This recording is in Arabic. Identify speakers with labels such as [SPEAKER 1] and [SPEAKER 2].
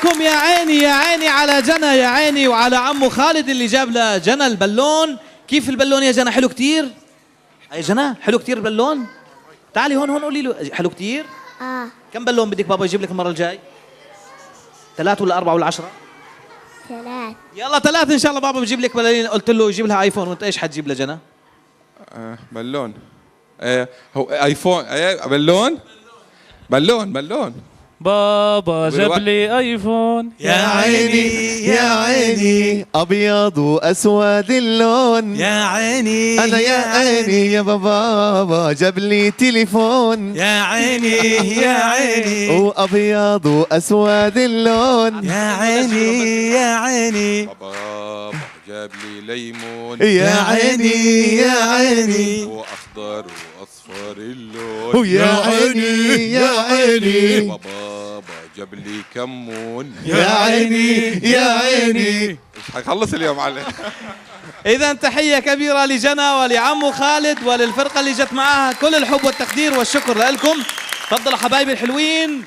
[SPEAKER 1] لكم. يا عيني يا عيني على جنى، يا عيني، وعلى عمو خالد اللي جاب لجنى البالون. كيف البالون يا جنى؟ حلو كتير؟ يا جنى حلو كتير البالون؟ تعالي هون قولي له حلو كتير؟ كم بالون بدك بابا يجيب لك المرة الجاي؟ 3 ولا 4 ولا 10؟
[SPEAKER 2] 3.
[SPEAKER 1] يلا 3 ان شاء الله. بابا بجيب لك بلالين. قلت له يجيب لها ايفون، وانت ايش حتجيب لجنى؟
[SPEAKER 3] بالون. هو ايفون. بالون. بالون.
[SPEAKER 4] بابا جاب لي ايفون.
[SPEAKER 5] يا عيني يا عيني ابيض واسود اللون.
[SPEAKER 6] يا عيني
[SPEAKER 5] انا يا عيني يا بابا جاب لي تليفون.
[SPEAKER 6] يا عيني يا عيني
[SPEAKER 5] وابيض واسود اللون.
[SPEAKER 6] يا عيني يا عيني
[SPEAKER 3] بابا جاب لي ليمون.
[SPEAKER 5] يا عيني يا عيني
[SPEAKER 3] واخضر واصفر اللون.
[SPEAKER 5] ويا عيني يا عيني
[SPEAKER 3] بابا جاب لي كمون.
[SPEAKER 5] يا عيني يا عيني.
[SPEAKER 3] مش حيخلص اليوم عليه.
[SPEAKER 1] إذا تحية كبيرة لجنى ولعمو خالد وللفرقة اللي جت معاها. كل الحب والتقدير والشكر لكم. تفضلوا حبايبي الحلوين.